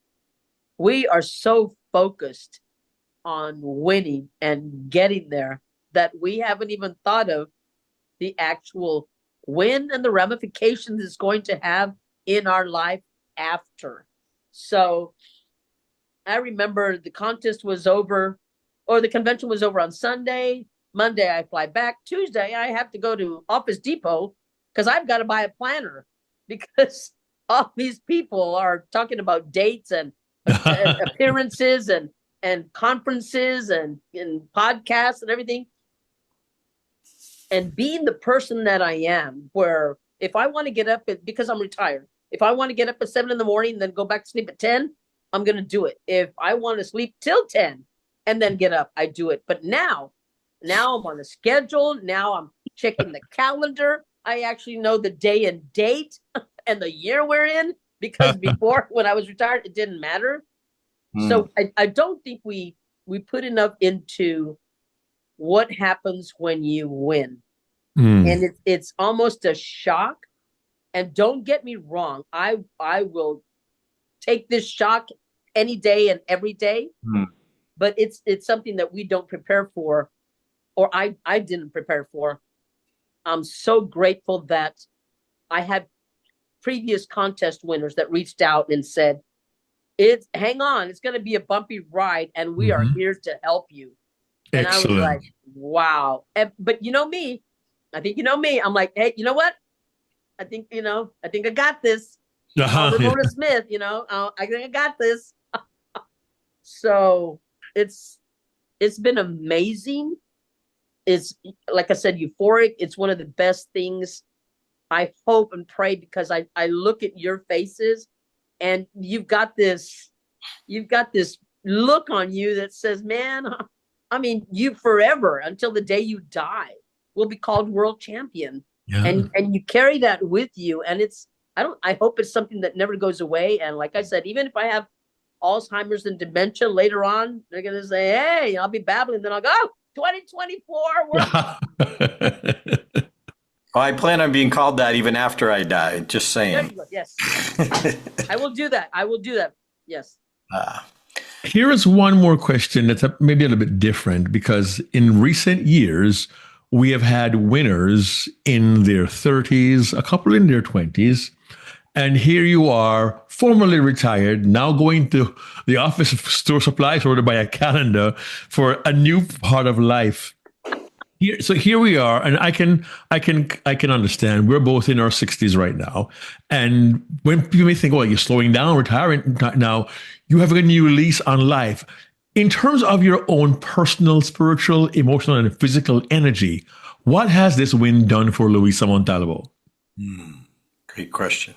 we are so focused on winning and getting there that we haven't even thought of the actual win and the ramifications it's going to have in our life after. So I remember the contest was over, or the convention was over on Sunday. Monday, I fly back. Tuesday, I have to go to Office Depot because I've got to buy a planner, because all these people are talking about dates and appearances and conferences and podcasts and everything. And being the person that I am, where if I want to get up because I'm retired, if I want to get up at 7 a.m. and then go back to sleep at 10, I'm going to do it. If I want to sleep till 10 and then get up, I do it. But now I'm on a schedule. Now I'm checking the calendar. I actually know the day and date and the year we're in, because before, when I was retired, it didn't matter. So I don't think we put enough into what happens when you win. And it's almost a shock. And don't get me wrong, I will take this shock any day and every day. But it's something that we don't prepare for, or I didn't prepare for. I'm so grateful that I had previous contest winners that reached out and said, hang on, it's going to be a bumpy ride, and we are here to help you. And Excellent. I was like, wow. But you know me, I think you know me. I'm like, hey, you know what? I think I got this. Ramona Smith, I think I got this. So it's been amazing. It's, like I said, euphoric. It's one of the best things. I hope and pray, because I look at your faces and you've got this look on you that says, man, I mean, you forever until the day you die will be called world champion. Yeah. And you carry that with you. And I hope it's something that never goes away. And like I said, even if I have Alzheimer's and dementia later on, they're going to say, hey, I'll be babbling. Then I'll go, 2024. I plan on being called that even after I die. Just saying. There you go. Yes. I will do that. Yes. Here is one more question that's maybe a little bit different, because in recent years, we have had winners in their 30s, a couple in their 20s. And here you are, formerly retired, now going to the office of store supplies or to buy a calendar for a new part of life. Here we are, and I can understand. We're both in our 60s right now, and when people may think, "Well, you're slowing down, retiring now," you have a new lease on life. In terms of your own personal, spiritual, emotional, and physical energy, what has this win done for Luisa Montalvo? Great question.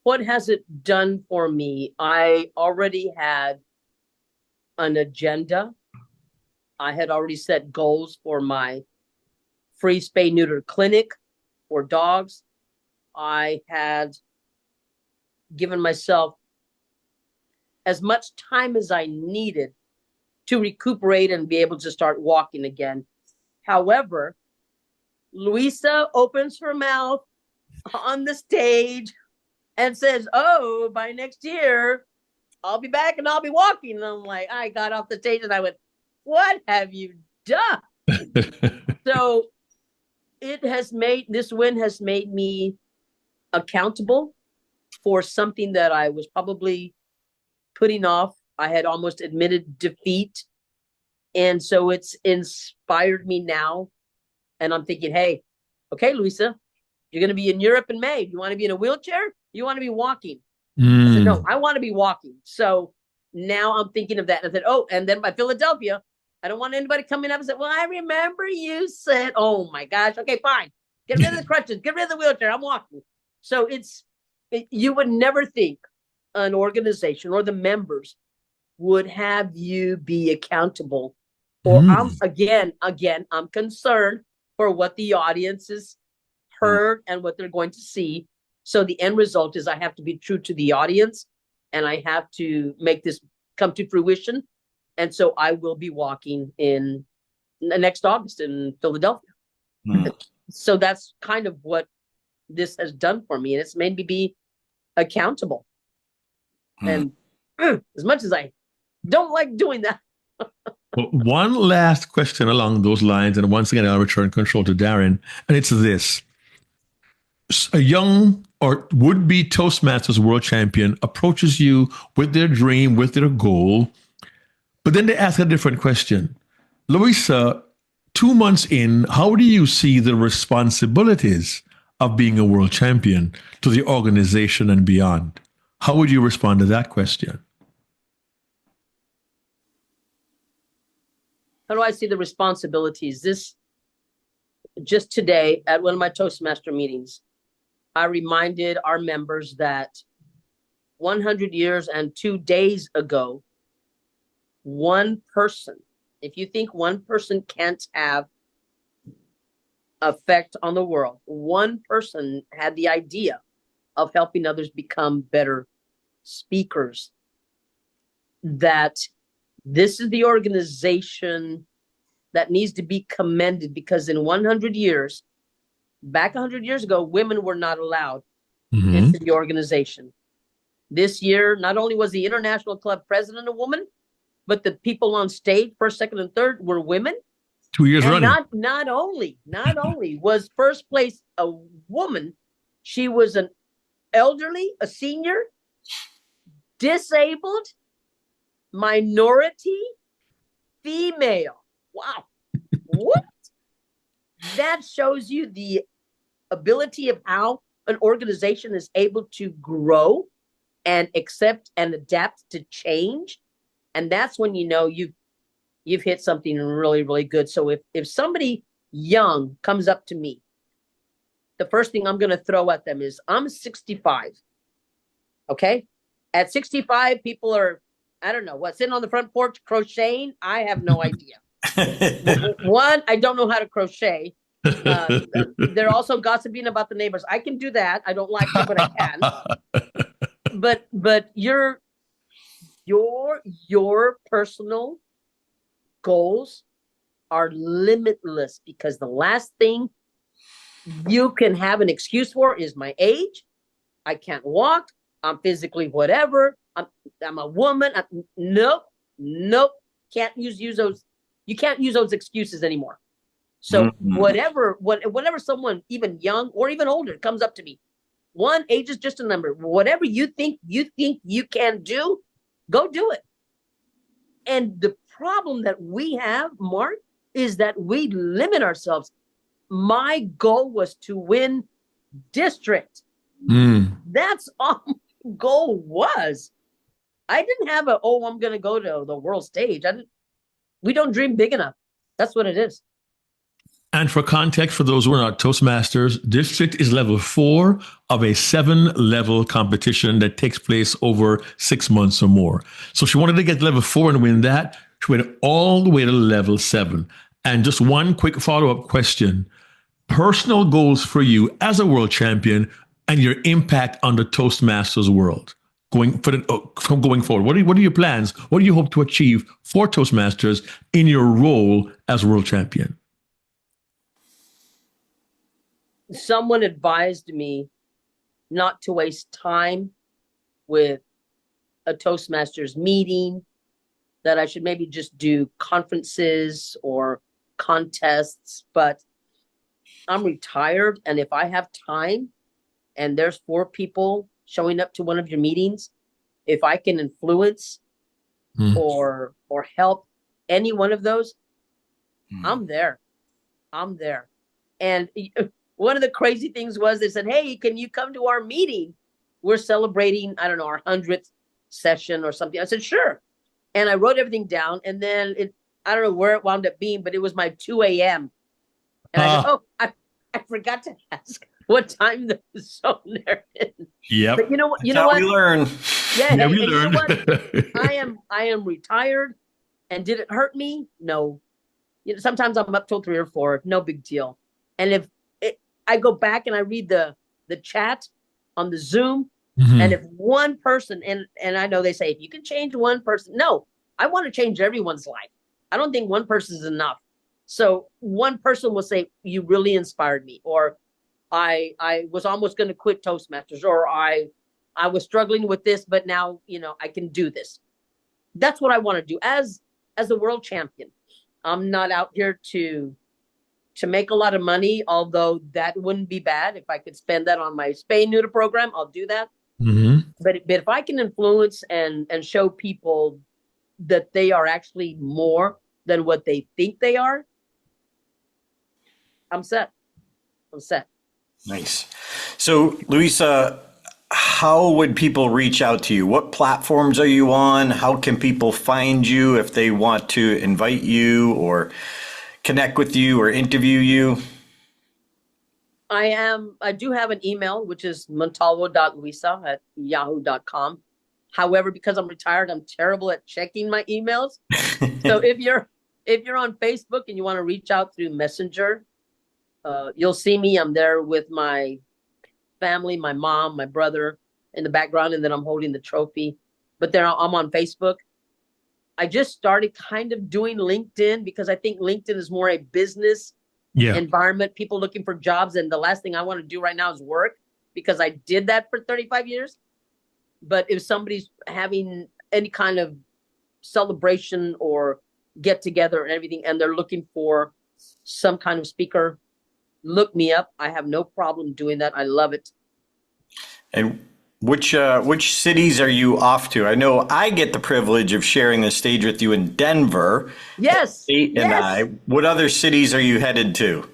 What has it done for me? I already had an agenda. I had already set goals for my free spay neuter clinic for dogs. I had given myself as much time as I needed to recuperate and be able to start walking again. However, Luisa opens her mouth on the stage and says, oh, by next year, I'll be back and I'll be walking. And I'm like, I got off the stage and I went, what have you done? So this win has made me accountable for something that I was probably putting off. I had almost admitted defeat. And so it's inspired me now. And I'm thinking, hey, okay, Luisa, you're going to be in Europe in May. You want to be in a wheelchair? You want to be walking? I said, no, I want to be walking. So now I'm thinking of that. And I said, oh, and then by Philadelphia, I don't want anybody coming up and say, well, I remember you said, oh my gosh, okay, fine. Get rid of the crutches, get rid of the wheelchair, I'm walking. So you would never think an organization or the members would have you be accountable. Or I'm concerned for what the audience has heard and what they're going to see. So the end result is I have to be true to the audience, and I have to make this come to fruition. And so I will be walking in next August in Philadelphia. So that's kind of what this has done for me, and it's made me be accountable. And as much as I don't like doing that. Well, one last question along those lines, and once again, I'll return control to Darren, and it's this. A young or would-be Toastmasters world champion approaches you with their dream, with their goal, but then they ask a different question. Luisa, 2 months in, how do you see the responsibilities of being a world champion to the organization and beyond? How would you respond to that question? How do I see the responsibilities? Just today at one of my Toastmaster meetings, I reminded our members that 100 years and 2 days ago, one person, if you think one person can't have effect on the world, one person had the idea of helping others become better speakers, that this is the organization that needs to be commended, because in 100 years, back 100 years ago, women were not allowed into the organization. This year, not only was the International Club president a woman, but the people on stage, first, second, and third, were women. 2 years and running. Not only was first place a woman, she was an elderly, a senior, disabled, minority, female. Wow. What? That shows you the ability of how an organization is able to grow and accept and adapt to change. And that's when you know you've hit something really, really good. So if somebody young comes up to me, the first thing I'm going to throw at them is, I'm 65. Okay? At 65, people are, I don't know, sitting on the front porch crocheting? I have no idea. One, I don't know how to crochet. They're also gossiping about the neighbors. I can do that. I don't like it, but I can. But your personal goals are limitless, because the last thing you can have an excuse for is my age. I can't walk. I'm physically whatever. I'm a woman. Nope. Can't use those. You can't use those excuses anymore. So whenever someone even young or even older comes up to me, one, age is just a number. Whatever you think you can do, go do it. And the problem that we have, Mark, is that we limit ourselves. My goal was to win district. That's all my goal was. I didn't have I'm going to go to the world stage. We don't dream big enough. That's what it is. And for context, for those who are not Toastmasters, district is level 4 of a 7-level competition that takes place over 6 months or more. So she wanted to get to level 4 and win that. She went all the way to level 7. And just one quick follow-up question. Personal goals for you as a world champion and your impact on the Toastmasters world going forward. What are your plans? What do you hope to achieve for Toastmasters in your role as world champion? Someone advised me not to waste time with a Toastmasters meeting, that I should maybe just do conferences or contests. But I'm retired, and if I have time and there's 4 people showing up to one of your meetings, if I can influence or help any one of those, I'm there. And one of the crazy things was, they said, hey, can you come to our meeting? We're celebrating, I don't know, our 100th session or something. I said, sure. And I wrote everything down. And then I don't know where it wound up being, but it was my 2 a.m. And I said, I forgot to ask what time the zone they're in. Yep. But you know what? We learn. Yeah, we you know learned. what? I am retired. And did it hurt me? No. Sometimes I'm up till 3 or 4. No big deal. And if I go back and I read the chat, on the Zoom. Mhm. And if one person, and I know they say, if you can change one person, no, I want to change everyone's life. I don't think one person is enough. So one person will say, you really inspired me, or I was almost going to quit Toastmasters, or I was struggling with this, but now, I can do this. That's what I want to do as a world champion. I'm not out here to make a lot of money, although that wouldn't be bad. If I could spend that on my spay neuter program, I'll do that. Mhm. But if I can influence and show people that they are actually more than what they think they are, I'm set. Nice. So, Luisa, how would people reach out to you? What platforms are you on? How can people find you if they want to invite you or connect with you or interview you? I do have an email, which is montalvo.luisa@yahoo.com. However, because I'm retired, I'm terrible at checking my emails. So if you're on Facebook and you want to reach out through Messenger, you'll see me. I'm there with my family, my mom, my brother in the background, and then I'm holding the trophy. But then I'm on Facebook. I just started kind of doing LinkedIn because I think LinkedIn is more a business environment, people looking for jobs. And the last thing I want to do right now is work, because I did that for 35 years. But if somebody's having any kind of celebration or get together and everything, and they're looking for some kind of speaker, look me up. I have no problem doing that. I love it. And which cities are you off to? I know I get the privilege of sharing the stage with you in Denver. Yes. What other cities are you headed to?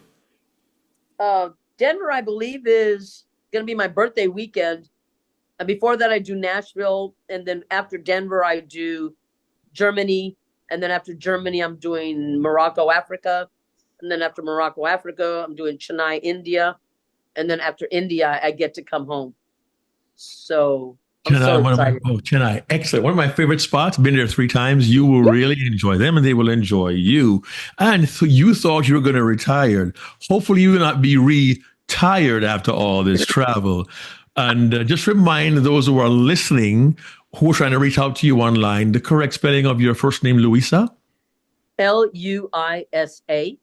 Denver, I believe, is going to be my birthday weekend. And before that, I do Nashville. And then after Denver, I do Germany. And then after Germany, I'm doing Morocco, Africa. And then after Morocco, Africa, I'm doing Chennai, India. And then after India, I get to come home. So I'm so excited. Chennai. Excellent. One of my favorite spots. Been there 3 times. You will really enjoy them and they will enjoy you. And so you thought you were going to retire. Hopefully you will not be retired after all this travel. And just remind those who are listening, who are trying to reach out to you online, the correct spelling of your first name, Luisa? Luisa.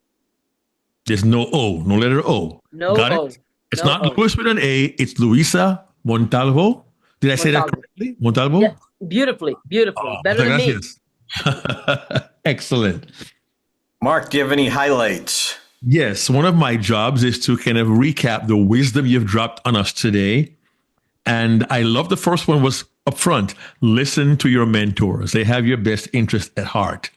There's no O, no letter O. No Got O. it? It's not Luis with an A. It's Luisa Montalvo. Did I say that correctly? Montalvo? Yeah, beautifully. Better than me. Excellent. Mark, do you have any highlights? Yes. One of my jobs is to kind of recap the wisdom you've dropped on us today. And I love the first one was upfront. Listen to your mentors. They have your best interest at heart.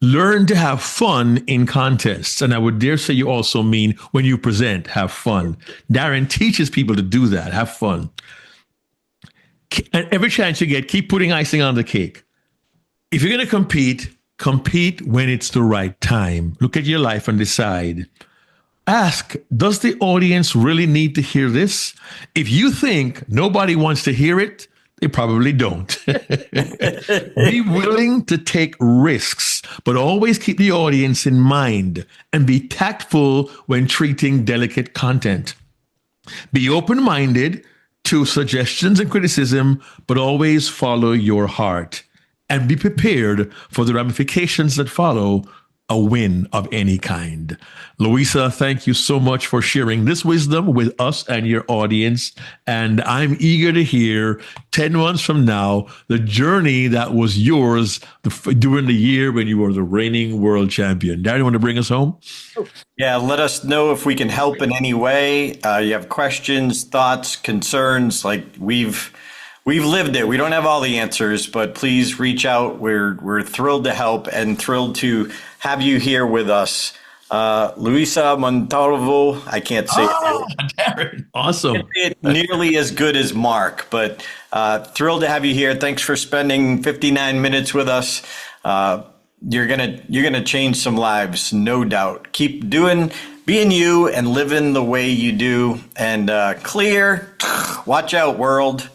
Learn to have fun in contests. And I would dare say you also mean when you present, have fun. Darren teaches people to do that, have fun. And every chance you get, keep putting icing on the cake. If you're going to compete when it's the right time. Look at your life and decide. Ask, does the audience really need to hear this? If you think nobody wants to hear it, they probably don't. Be willing to take risks, but always keep the audience in mind and be tactful when treating delicate content. Be open-minded to suggestions and criticism, but always follow your heart and be prepared for the ramifications that follow a win of any kind. Luisa, thank you so much for sharing this wisdom with us and your audience. And I'm eager to hear 10 months from now, the journey that was yours during the year when you were the reigning world champion. Darren, you want to bring us home? Yeah, let us know if we can help in any way. You have questions, thoughts, concerns, like we've lived it. We don't have all the answers, but please reach out. We're thrilled to help and thrilled to have you here with us. Luisa Montalvo, I can't say it. Darren, awesome. It nearly as good as Mark, but thrilled to have you here. Thanks for spending 59 minutes with us. You're gonna change some lives, no doubt. Keep being you and living the way you do. And clear. Watch out, world.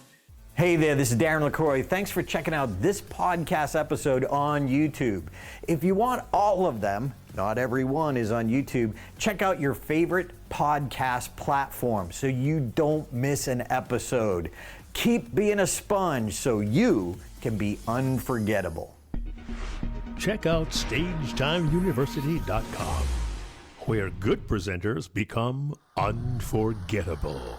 Hey there, this is Darren LaCroix. Thanks for checking out this podcast episode on YouTube. If you want all of them, not every one is on YouTube, check out your favorite podcast platform so you don't miss an episode. Keep being a sponge so you can be unforgettable. Check out StagetimeUniversity.com, where good presenters become unforgettable.